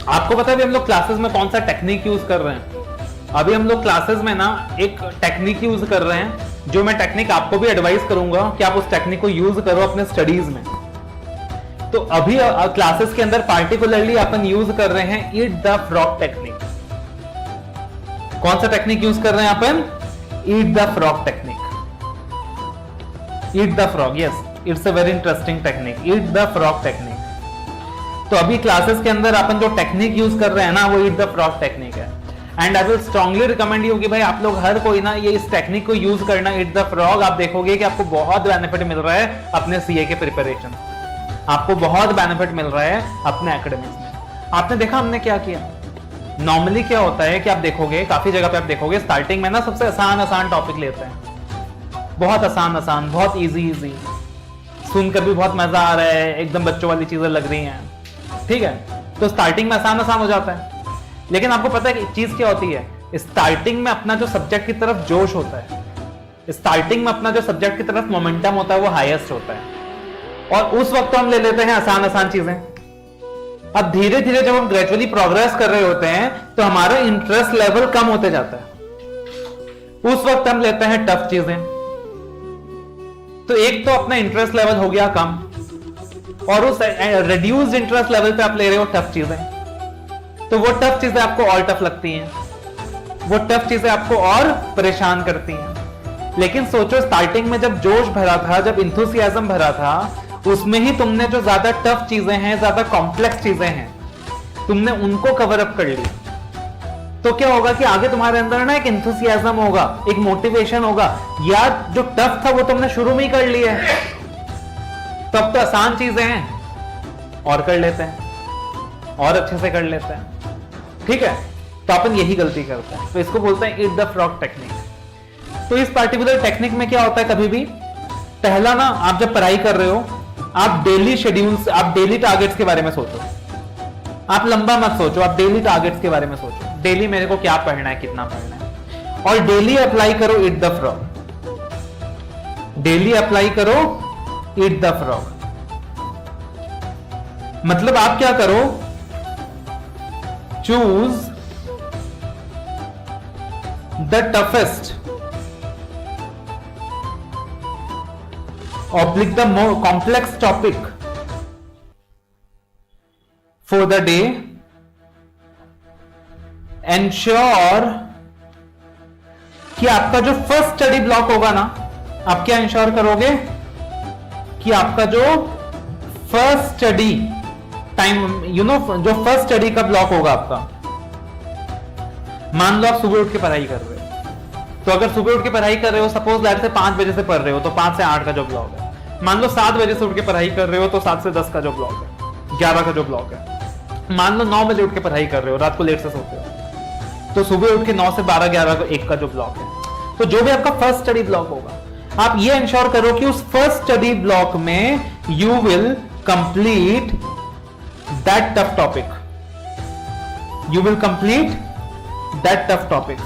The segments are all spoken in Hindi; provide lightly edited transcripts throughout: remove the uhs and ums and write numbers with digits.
आपको पता है अभी हम लोग क्लासेस में कौन सा टेक्निक यूज कर रहे हैं? अभी हम लोग क्लासेस में ना एक टेक्निक यूज कर रहे हैं, जो मैं टेक्निक आपको भी एडवाइस करूंगा कि आप उस टेक्निक को यूज करो अपने स्टडीज में। तो अभी क्लासेस के अंदर पार्टिकुलरली अपन यूज कर रहे हैं ईट द फ्रॉग टेक्निक। कौन सा टेक्निक यूज कर रहे हैं अपन? Eat the frog technique. Eat the frog, yes, it's a very interesting technique, eat the frog technique. तो अभी क्लासेस के अंदर अपन जो टेक्निक यूज कर रहे हैं ना, वो ईट द फ्रॉग टेक्निक है। And I will strongly recommend you कि भाई आप लोग हर कोई ना ये इस टेक्निक को यूज करना, ईट द फ्रॉग। आप देखोगे कि आपको बहुत बेनिफिट मिल रहा है अपने सीए के प्रिपरेशन, आपको बहुत बेनिफिट मिल रहा है अपने एकेडमिक्स में। आपने देखा हमने क्या किया? नॉर्मली क्या होता है कि आप देखोगे काफी जगह पे, आप देखोगे स्टार्टिंग में ना सबसे आसान टॉपिक लेते हैं, बहुत आसान, बहुत इजी, सुनकर भी बहुत मजा आ रहा है, एकदम बच्चों वाली चीजें लग रही हैं, ठीक है। तो स्टार्टिंग में आसान हो जाता है। लेकिन आपको पता है कि चीज क्या होती है? स्टार्टिंग में अपना जो सब्जेक्ट की तरफ जोश होता है, स्टार्टिंग में अपना जो सब्जेक्ट की तरफ मोमेंटम होता है, वो हाईएस्ट होता है, और उस वक्त तो हम ले लेते हैं आसान चीजें। अब धीरे धीरे जब हम ग्रेजुअली प्रोग्रेस कर रहे होते हैं तो हमारा इंटरेस्ट लेवल कम होते जाता है, उस वक्त हम लेते हैं टफ चीजें। तो एक तो अपना इंटरेस्ट लेवल हो गया कम, और उस रिड्यूस्ड इंटरेस्ट लेवल पे आप ले रहे हो टफ चीजें, तो वो टफ चीजें आपको और टफ लगती हैं, वो टफ चीजें आपको और परेशान करती हैं। लेकिन सोचो स्टार्टिंग में जब जोश भरा था, जब इंथुसियाज्म भरा था, उसमें ही तुमने जो ज्यादा टफ चीजें हैं, ज्यादा कॉम्प्लेक्स चीजें हैं, तुमने उनको कवर अप कर लिया। तो क्या होगा कि आगे तुम्हारे अंदर ना एक इंथुसियाज्म होगा, एक मोटिवेशन होगा, यार जो टफ था वो तुमने शुरू में ही कर लिया है, तब तो आसान चीजें हैं और कर लेते हैं, और अच्छे से कर लेते हैं, ठीक है। तो अपन यही गलती करते हैं, तो इसको बोलते हैं ईट द फ्रॉग टेक्निक। तो इस पर्टिकुलर टेक्निक में क्या होता है, कभी भी पहला ना, आप जब पढ़ाई कर रहे हो, आप डेली शेड्यूल्स, आप डेली टारगेट्स के बारे में सोचो, आप लंबा मत सोचो, आप डेली टारगेट्स के बारे में सोचो, डेली मेरे को क्या पढ़ना है, कितना पढ़ना है, और डेली अप्लाई करो ईट द फ्रॉग, डेली अप्लाई करो ईट द फ्रॉग। मतलब आप क्या करो, choose the toughest oblique the more complex topic for the day, ensure कि आपका जो फर्स्ट स्टडी ब्लॉक होगा ना, आप क्या इंश्योर करोगे कि आपका जो फर्स्ट स्टडी टाइम, जो फर्स्ट स्टडी का ब्लॉक होगा आपका, मान लो आप सुबह उठ के पढ़ाई कर रहे हो, तो अगर सुबह उठ के पढ़ाई कर रहे हो, सपोज दैट से 5 बजे से पढ़ रहे हो, तो 5 से 8 का जो ब्लॉक है, मान लो 7 बजे से उठ के पढ़ाई कर रहे हो, तो 7 से 10 का जो ब्लॉक है, 11 का जो ब्लॉक है। मान लो 9 बजे उठ के पढ़ाई कर रहे हो, रात को लेट से सोते हो, तो सुबह उठ के 9 से 12, 11 को 1 का जो ब्लॉक है। तो जो भी आपका फर्स्ट स्टडी ब्लॉक होगा, आप ये इंश्योर करो कि उस फर्स्ट स्टडी ब्लॉक में you will complete that tough topic, you will complete that tough topic.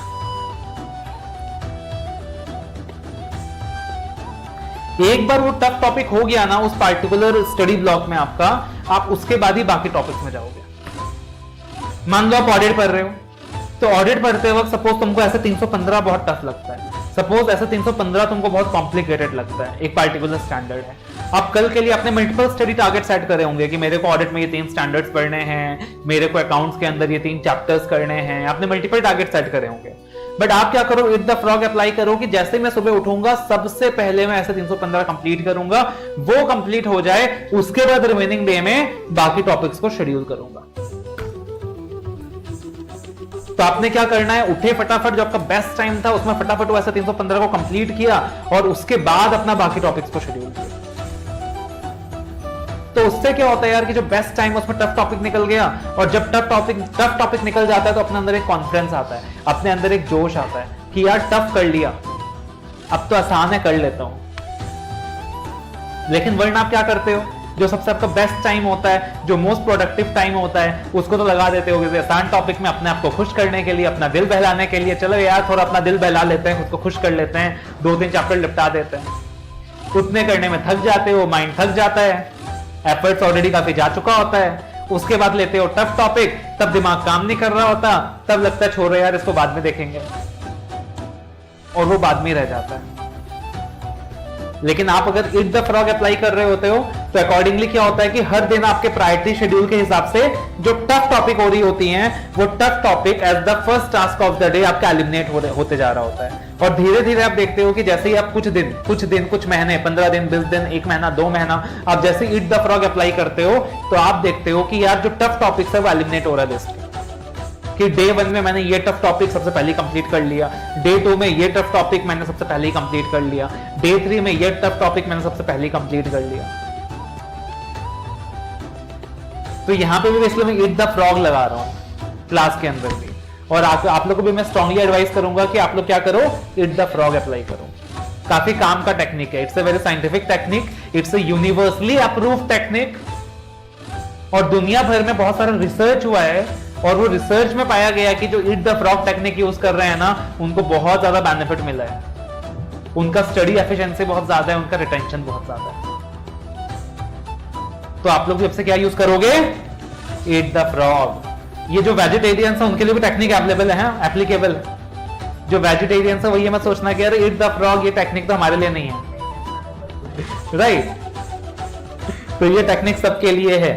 एक बार वो टफ टॉपिक हो गया ना उस पार्टिकुलर स्टडी ब्लॉक में आपका, आप उसके बाद ही बाकी टॉपिक्स में जाओगे। मान लो आप ऑडिट पढ़ रहे हो, तो ऑडिट पढ़ते वक्त सपोज तुमको ऐसे 315 बहुत टफ लगता है, सपोज ऐसे 315 तुमको बहुत कॉम्प्लिकेटेड लगता है, एक पार्टिकुलर स्टैंडर्ड है। आप कल के लिए अपने मल्टीपल स्टडी टारगेट सेट करे होंगे कि मेरे को ऑडिट में ये 3 स्टैंडर्ड्स पढ़ने हैं, मेरे को अकाउंट्स के अंदर ये 3 चैप्टर्स करने हैं, आपने मल्टीपल टारगेट सेट करे होंगे। बट आप क्या करो, ईट द फ्रॉग अप्लाई करो कि जैसे मैं सुबह उठूंगा, सबसे पहले मैं ऐसे 315 कंप्लीट करूंगा, वो कंप्लीट हो जाए, उसके बाद रिमेनिंग डे में बाकी टॉपिक्स को शेड्यूल करूंगा। तो आपने क्या करना है, उठे फटाफट, जो आपका बेस्ट टाइम था उसमें फटाफट वो ऐसे 315 को कंप्लीट किया, और उसके बाद अपना बाकी टॉपिक्स को शेड्यूल किया। तो उससे क्या होता है यार कि जो बेस्ट टाइम है उसमें टफ टॉपिक निकल गया, और जब टफ टॉपिक निकल जाता है तो अपने अंदर एक कॉन्फिडेंस आता है, अपने अंदर एक जोश आता है कि यार टफ कर लिया, अब तो आसान है, कर लेता हूं। लेकिन वरना आप क्या करते हो, जो सबसे आपका बेस्ट टाइम होता है, जो मोस्ट प्रोडक्टिव टाइम होता है, उसको तो लगा देते हो किसी आसान टॉपिक में अपने आप को खुश करने के लिए, अपना दिल बहलाने के लिए। चलो यार थोड़ा अपना दिल बहला लेते हैं, खुद को खुश कर लेते हैं, 2-3 चैप्टर निपटा देते हैं। उतने करने में थक जाते हो, माइंड थक जाता है, एफर्ट्स ऑलरेडी काफी जा चुका होता है, उसके बाद लेते हो टफ टॉपिक, तब दिमाग काम नहीं कर रहा होता, तब लगता है छोड़ो यार इसको बाद में देखेंगे, और वो बाद में रह जाता है। लेकिन आप अगर ईट द फ्रॉग अप्लाई कर रहे होते हो तो अकॉर्डिंगली क्या होता है कि हर दिन आपके प्रायोरिटी शेड्यूल के हिसाब से जो टफ टॉपिक हो रही होती हैं वो tough topic as the first task of the day आपका एलिमिनेट होते जा रहा होता है। और धीरे धीरे आप देखते हो कि जैसे ही आप कुछ महीने, 15 दिन, 20 दिन, 1 महीना, 2 महीना, आप जैसे ईट द फ्रॉग अप्लाई करते हो तो आप देखते हो कि यार जो टफ टॉपिक है वो एलिमिनेट हो रहा है लिस्ट कि डे 1 में मैंने ये टफ टॉपिक सबसे पहले कंप्लीट कर लिया, डे 2 में ये टफ टॉपिक मैंने सबसे पहले ही कंप्लीट कर लिया, डे 3 में ये टफ टॉपिक मैंने सबसे पहले ही कंप्लीट कर लिया। तो यहां पे भी इसलिए मैं ईट द फ्रॉग लगा रहा हूं क्लास के अंदर भी, और आप लोगों को भी मैं स्ट्रांगली एडवाइस करूंगा कि आप लोग क्या करो, ईट द फ्रॉग अप्लाई करो। काफी काम का टेक्निक है, it's a very scientific technique, it's a universally approve technique, और दुनिया भर में बहुत सारा रिसर्च हुआ है और वो रिसर्च में पाया गया कि जो ईट द फ्रॉग टेक्निक यूज कर रहे हैं ना उनको बहुत ज्यादा बेनिफिट मिला है, उनका स्टडी एफिशिएंसी बहुत ज्यादा है, उनका रिटेंशन बहुत ज्यादा है। तो आप लोग भी अब से क्या यूज करोगे, ईट द फ्रॉग। ये जो वेजिटेरियंस है उनके लिए भी टेक्निक अवेलेबल है, एप्लीकेबल। जो वेजिटेरियंस है वही मत सोचना कि यार ईट द फ्रॉग ये टेक्निक तो हमारे लिए नहीं है, राइट? तो ये टेक्निक सबके लिए है।